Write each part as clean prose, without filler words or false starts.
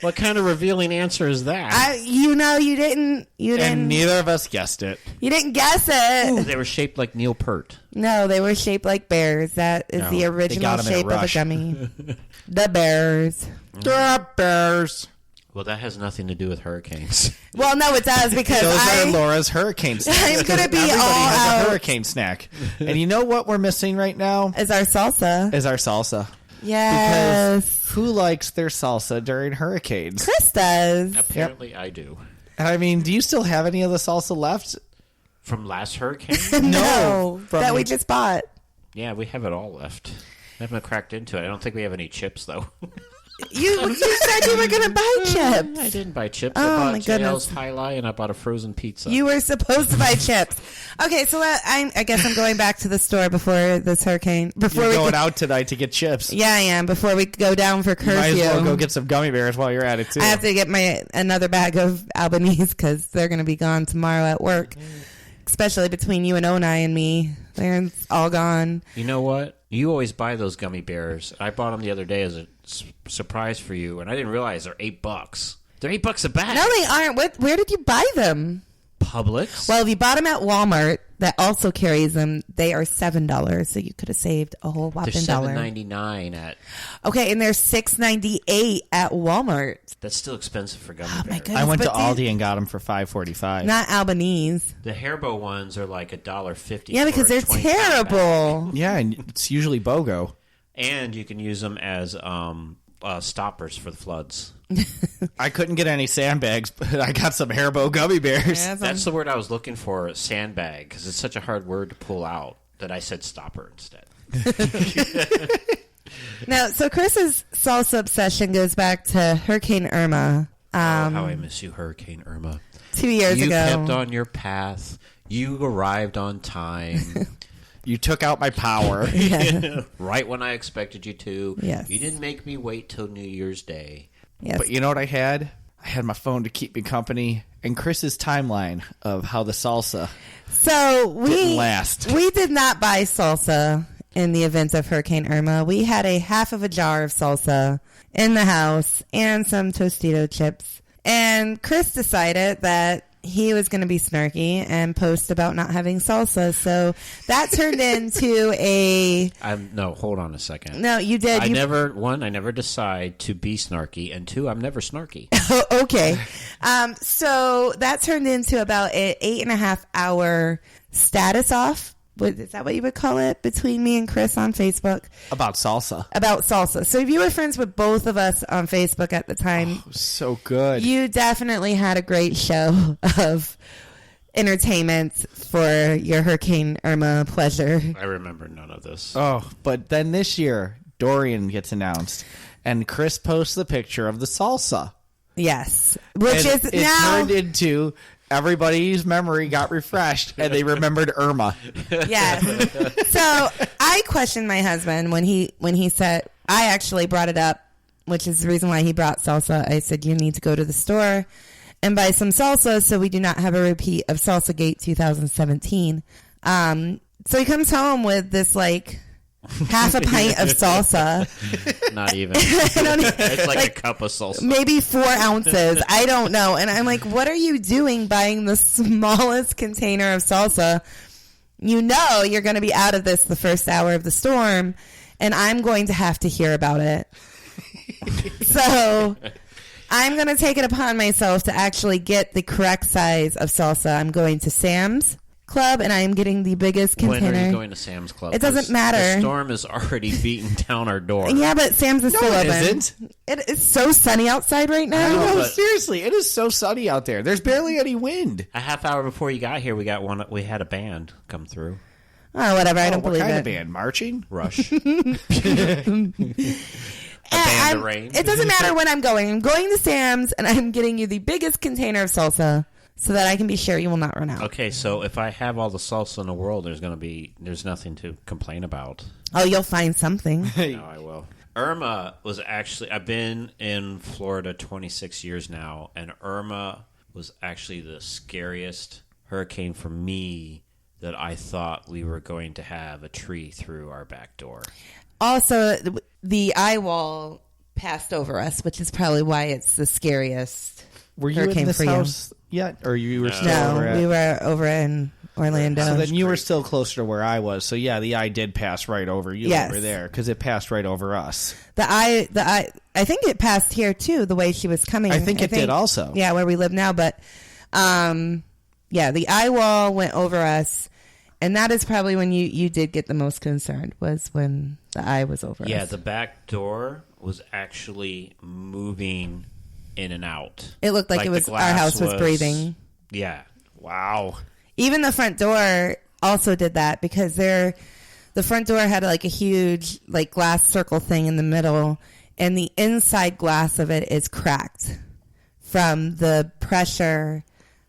What kind of revealing answer is that? You didn't. And neither of us guessed it. You didn't guess it. Ooh, they were shaped like Neil Peart. No, they were shaped like bears. That is the original shape of a gummy. The bears. The bears. Well, that has nothing to do with hurricanes. Well, no, it does because those are Laura's hurricane snacks. I'm going to be Everybody all has out. a hurricane snack. And you know what we're missing right now? Is our salsa. Is our salsa. Yes. Because who likes their salsa during hurricanes? Chris does. Apparently, I do. I mean, do you still have any of the salsa left? From last hurricane? No, that we just bought. Yeah, we have it all left. I haven't cracked into it. I don't think we have any chips, though. You said you were going to buy chips. I didn't buy chips. Oh, I my bought goodness. JL's High Lie, and I bought a frozen pizza. You were supposed to buy chips. Okay, so I guess I'm going back to the store before this hurricane. You're going out tonight to get chips. Yeah, I am. Before we go down for curfew. You might as well go get some gummy bears while you're at it, too. I have to get another bag of Albanese because they're going to be gone tomorrow at work. Especially between you and Onai and me. They're all gone. You know what? You always buy those gummy bears. I bought them the other day as a surprise for you, and I didn't realize they're $8. They're $8 a bag. No, they aren't. Where did you buy them? Publix. Well, if you bought them at Walmart, that also carries them. They are $7, so you could have saved a whole whopping they're dollar. $7.99 at. Okay, and they're $6.98 at Walmart. That's still expensive for gummy Oh my bears. goodness! I went to but Aldi and got them for $5.45. Not Albanese. The Haribo ones are like $1.50. Yeah, because they're terrible. Yeah, and it's usually BOGO. And you can use them as stoppers for the floods. I couldn't get any sandbags, but I got some Haribo gummy bears. Yeah, That's the word I was looking for, sandbag, because it's such a hard word to pull out that I said stopper instead. Now, so Chris's salsa obsession goes back to Hurricane Irma. How I miss you, Hurricane Irma. 2 years You ago. kept on your path. You arrived on time. You took out my power. Right when I expected you to. Yes. You didn't make me wait till New Year's Day. Yes. But you know what I had? I had my phone to keep me company and Chris's timeline of how the salsa So didn't last. We did not buy salsa in the event of Hurricane Irma. We had a half of a jar of salsa in the house and some Tostito chips. And Chris decided that he was going to be snarky and post about not having salsa. So that turned into a... No, hold on a second. No, you did. I never decide to be snarky, and two, I'm never snarky. Okay. So that turned into about an 8.5 hour status off. Is that what you would call it? Between me and Chris on Facebook. About salsa. About salsa. So if you were friends with both of us on Facebook at the time. Oh, so good. You definitely had a great show of entertainment for your Hurricane Irma pleasure. I remember none of this. Oh, but then this year, Dorian gets announced, and Chris posts the picture of the salsa. Yes. Which and is it now... turned into... Everybody's memory got refreshed, and they remembered Irma. Yes. So I questioned my husband when he said, I actually brought it up, which is the reason why he brought salsa. I said, you need to go to the store and buy some salsa so we do not have a repeat of Salsagate 2017. So he comes home with this, like... half a pint of salsa. Not even. It's like a cup of salsa. Maybe 4 ounces. I don't know. And I'm like, what are you doing buying the smallest container of salsa? You know you're going to be out of this the first hour of the storm, and I'm going to have to hear about it. So I'm going to take it upon myself to actually get the correct size of salsa. I'm going to Sam's Club, and I am getting the biggest container. When are you going to Sam's Club? It doesn't matter. The storm is already beating down our door. Yeah, but Sam's is still open. No, it isn't. It is so sunny outside right now. No, seriously, it is so sunny out there. There's barely any wind. A half hour before you got here, we had a band come through. Oh, whatever. I don't believe what kind it. of band? Marching? Rush. A band of rain. It doesn't matter when I'm going. I'm going to Sam's, and I'm getting you the biggest container of salsa so that I can be sure you will not run out. Okay, so if I have all the salsa in the world, there's nothing to complain about. Oh, you'll find something. No, I will. Irma was actually, I've been in Florida 26 years now, and Irma was actually the scariest hurricane for me that I thought we were going to have a tree through our back door. Also, the eye wall passed over us, which is probably why it's the scariest. Were you hurricane in this for you. house yet, or you were still over No, at... we were over in Orlando. So then you were still closer to where I was. So yeah, the eye did pass right over you Yes. over there because it passed right over us. The eye, I think it passed here too, the way she was coming. I think it did also. Yeah, where we live now. But, yeah, the eye wall went over us. And that is probably when you did get the most concerned, was when the eye was over us. Yeah, the back door was actually moving in and out. It looked like it was, our house was breathing. Yeah. Wow. Even the front door also did that, because the front door had like a huge like glass circle thing in the middle, and the inside glass of it is cracked from the pressure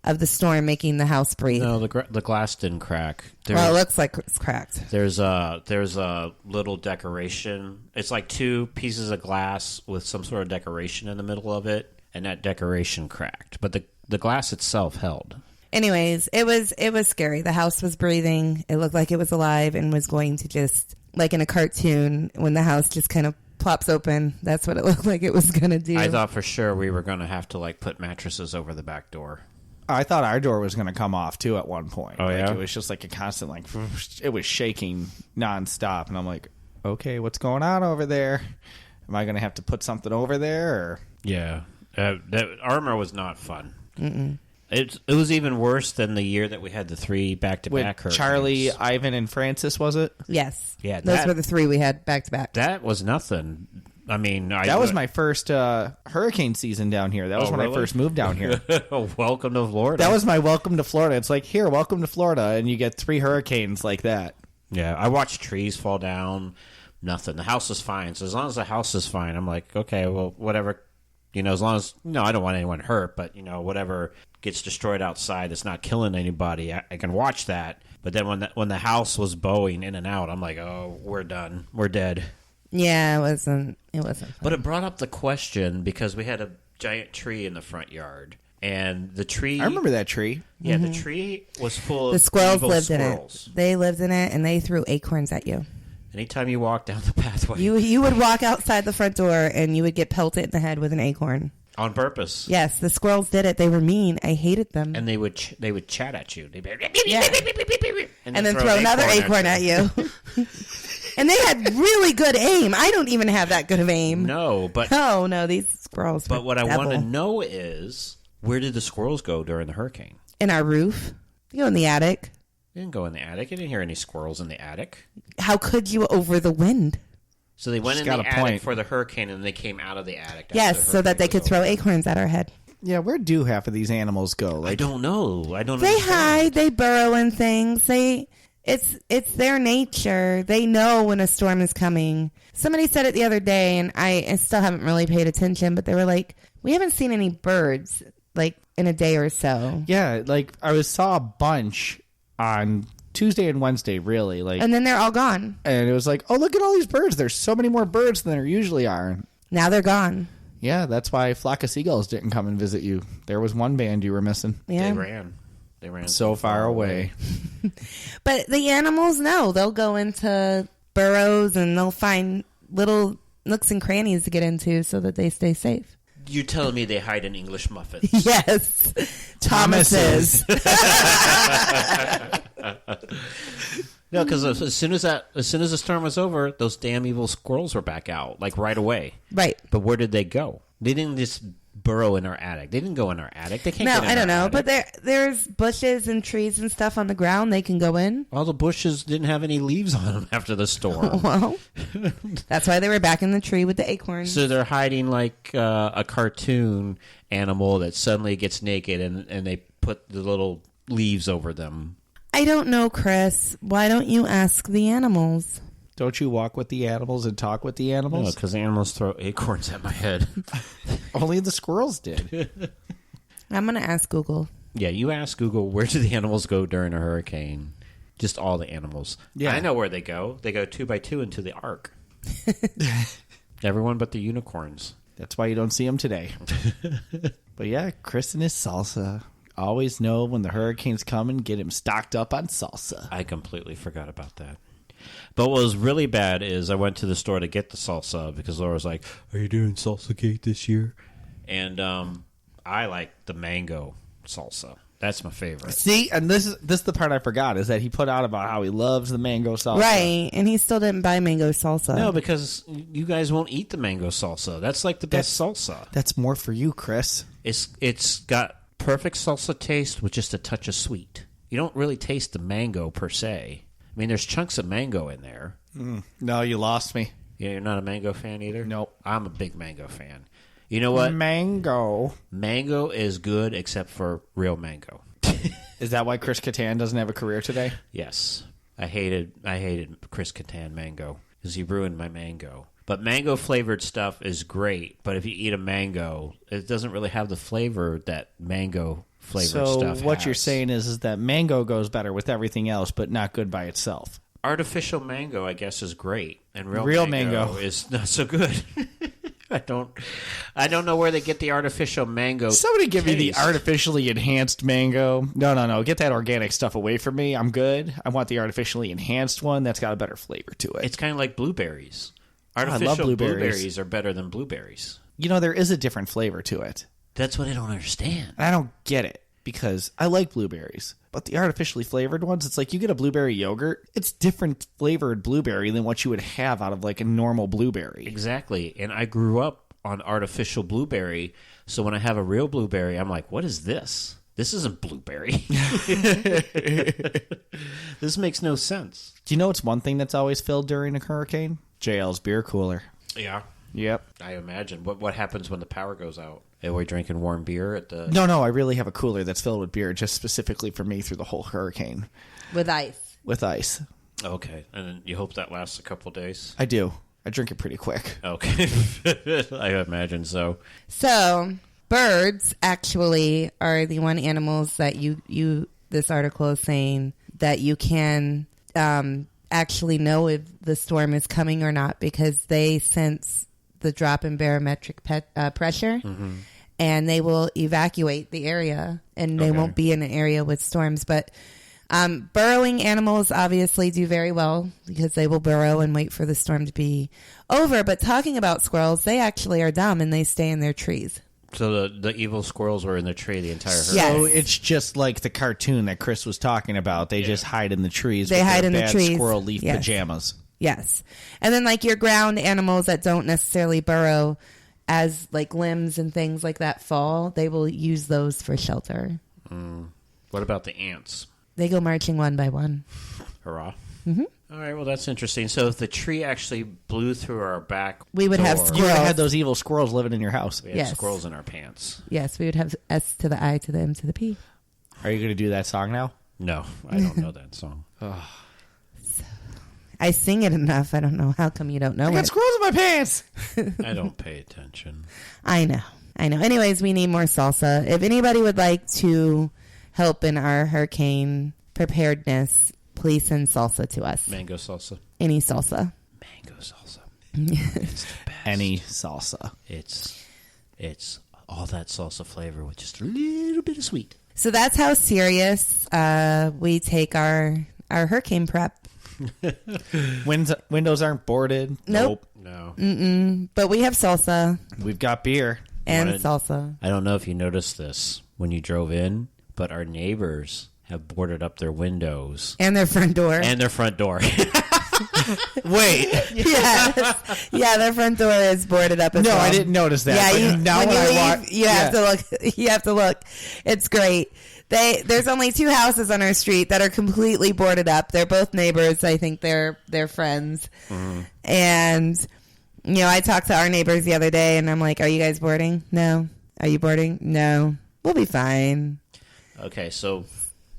of the storm making the house breathe. No, the glass didn't crack. Well, it looks like it's cracked. There's a little decoration. It's like two pieces of glass with some sort of decoration in the middle of it, and that decoration cracked. But the glass itself held. Anyways, it was scary. The house was breathing. It looked like it was alive and was going to just, like in a cartoon, when the house just kind of plops open. That's what it looked like it was going to do. I thought for sure we were going to have to like put mattresses over the back door. I thought our door was going to come off too at one point. Oh, yeah? It was just like a constant like it was shaking nonstop, and I'm like, okay, what's going on over there? Am I going to have to put something over there? Or... Yeah, that armor was not fun. Mm-mm. It was even worse than the year that we had the 3 back-to-back hurricanes. Charlie, Ivan, and Francis, was it? Yes. Yeah, those were the 3 we had back to back. That was nothing. I mean, that was my first hurricane season down here. That was when really? I first moved down here. Welcome to Florida. That was my welcome to Florida. It's like, here, welcome to Florida, and you get 3 hurricanes like that. Yeah, I watched trees fall down. Nothing. The house is fine. So as long as the house is fine, I'm like, okay, well, whatever. You know, as long as I don't want anyone hurt, but whatever gets destroyed outside that's not killing anybody, I can watch that. But then when the house was bowing in and out, I'm like, oh, we're done. We're dead. Yeah, it wasn't fun. But it brought up the question because we had a giant tree in the front yard. And the tree... I remember that tree. Yeah, the tree was full of the squirrels evil lived squirrels. in it. They lived in it, and they threw acorns at you. Anytime you walk down the pathway. You would walk outside the front door, and you would get pelted in the head with an acorn. On purpose. Yes, the squirrels did it. They were mean. I hated them. And they would chat at you. They'd be Yeah. and then throw another acorn at you. And they had really good aim. I don't even have that good of aim. No, but... Oh, no, these squirrels But what I devil. want to know is, where did the squirrels go during the hurricane? In our roof. They go in the attic. They didn't go in the attic. I didn't hear any squirrels in the attic. How could you over the wind? So they went She's in the got a attic point. for the hurricane, and they came out of the attic. after Yes, the so that hurricane they was could throw over. acorns at our head. Yeah, where do half of these animals go? I don't know. I don't They understand. hide. They burrow in things. It's their nature. They know when a storm is coming. Somebody said it the other day, and I still haven't really paid attention, but they were like, we haven't seen any birds like in a day or so. Yeah, like I saw a bunch on Tuesday and Wednesday, really. Like, And then they're all gone. and it was like, oh, look at all these birds. There's so many more birds than there usually are. Now they're gone. Yeah, that's why Flock of Seagulls didn't come and visit you. There was one band you were missing. Yeah. They ran. They ran So far away. But the animals know. They'll go into burrows and they'll find little nooks and crannies to get into so that they stay safe. You're telling me they hide in English muffins? Yes. Thomas's. No, because as soon as the storm was over, those damn evil squirrels were back out, like right away. Right. But where did they go? They didn't just burrow in our attic. They didn't go in our attic. They can't No, get in I don't our know. attic. But there's bushes and trees and stuff on the ground they can go in. All the bushes didn't have any leaves on them after the storm. Well, that's why they were back in the tree with the acorns. So they're hiding like a cartoon animal that suddenly gets naked and they put the little leaves over them. I don't know, Chris. Why don't you ask the animals? Don't you walk with the animals and talk with the No, animals? because the animals throw acorns at my head. Only the squirrels did. I'm going to ask Google. Yeah, you ask Google, where do the animals go during a hurricane? Just all the animals. Yeah. I know where they go. They go 2 by 2 into the ark. Everyone but the unicorns. That's why you don't see them today. But yeah, Chris and his salsa. Always know when the hurricanes come and get him stocked up on salsa. I completely forgot about that. But what was really bad is I went to the store to get the salsa because Laura was like, "Are you doing Salsagate this year?" And I like the mango salsa. That's my favorite. See, and this is the part I forgot is that he put out about how he loves the mango salsa. Right, and he still didn't buy mango salsa. No, because you guys won't eat the mango salsa. That's like the best salsa. That's more for you, Chris. It's got perfect salsa taste with just a touch of sweet. You don't really taste the mango per se. I mean, there's chunks of mango in there. No, you lost me. Yeah, you're not a mango fan either? Nope. I'm a big mango fan. You know what? Mango. Mango is good except for real mango. Is that why Chris Kattan doesn't have a career today? Yes. I hated Chris Kattan mango because he ruined my mango. But mango flavored stuff is great, but if you eat a mango, it doesn't really have the flavor that mango flavored stuff So what has. you're saying is that mango goes better with everything else, but not good by itself. Artificial mango, I guess, is great, and Real mango mango. is not so good. I don't know where they get the artificial mango. Somebody give me the taste. artificially enhanced mango. No. Get that organic stuff away from me. I'm good. I want the artificially enhanced one that's got a better flavor to it. It's kind of like blueberries. I love Artificial blueberries. blueberries are better than blueberries. You know, there is a different flavor to it. That's what I don't understand. And I don't get it because I like blueberries. But the artificially flavored ones, it's like you get a blueberry yogurt. It's different flavored blueberry than what you would have out of like a normal blueberry. Exactly. And I grew up on artificial blueberry, so when I have a real blueberry, I'm like, what is this? This isn't blueberry. This makes no sense. Do you know what's one thing that's always filled during a hurricane? JL's beer cooler. Yeah. Yep. I imagine. What happens when the power goes out? Are we drinking warm beer at the... No, I really have a cooler that's filled with beer just specifically for me through the whole hurricane. with ice. With ice. Okay. And then you hope that lasts a couple days? I do. I drink it pretty quick. Okay. I imagine so. So birds actually are the one animals that you this article is saying that you can actually know if the storm is coming or not because they sense the drop in barometric pressure and they will evacuate the area and they won't be in an area with storms. But burrowing animals obviously do very well because they will burrow and wait for the storm to be over. But talking about squirrels, they actually are dumb and they stay in their trees. So the evil squirrels were in the tree the entire hurricane? Yes. So it's just like the cartoon that Chris was talking about. They just hide in the trees. They with hide their in the bad trees. Squirrel leaf Yes. pajamas. Yes. And then like your ground animals that don't necessarily burrow as like limbs and things like that fall, they will use those for shelter. What about the ants? They go marching one by one. Hurrah. Mm-hmm. All right, well, that's interesting. So if the tree actually blew through our back We would have door, You would have Squirrels. had those evil squirrels living in your house. we had Yes. squirrels in our pants. Yes, we would have S to the I to the M to the P. Are you going to do that song now? No, I don't know that song. I sing it enough. I don't know. How come you don't know I got it? squirrels in my pants. I don't pay attention. I know. Anyways, we need more salsa. If anybody would like to help in our hurricane preparedness, please send salsa to us. Mango salsa. Any salsa. Mango salsa. It's the best. Any salsa. It's all that salsa flavor with just a little bit of sweet. So that's how serious we take our hurricane prep. Windows aren't boarded. Nope. No. But we have salsa We've got beer. and Wanted- salsa. I don't know if you noticed this when you drove in, but our neighbors have boarded up their windows And their front door. and their front door. Wait. Yes. Yeah, their front door is boarded up as No, well. I didn't notice that. Yeah, but now when when you I leave, walk, you have to look. You have to look. It's great. There's only 2 houses on our street that are completely boarded up. They're both neighbors. I think they're friends. And I talked to our neighbors the other day, and I'm like, "Are you guys boarding? No. Are you boarding? No. We'll be fine." Okay, so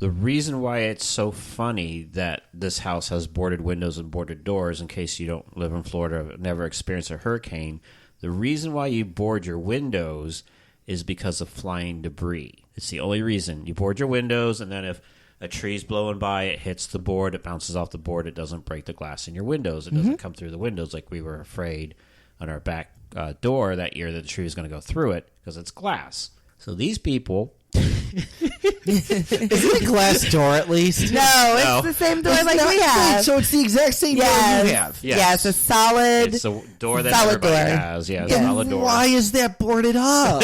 the reason why it's so funny that this house has boarded windows and boarded doors, in case you don't live in Florida, never experienced a hurricane, the reason why you board your windows is because of flying debris. It's the only reason. You board your windows, and then if a tree's blowing by, it hits the board, it bounces off the board, it doesn't break the glass in your windows. It doesn't come through the windows like we were afraid on our back door that year that the tree was going to go through it because it's glass. So these people Is it a glass door at least? No, it's the same door like we have. So it's the exact same door you have. Yes. Yeah, it's a solid. It's a door that solid everybody door. has. Yeah, Yeah. solid door. Why is that boarded up?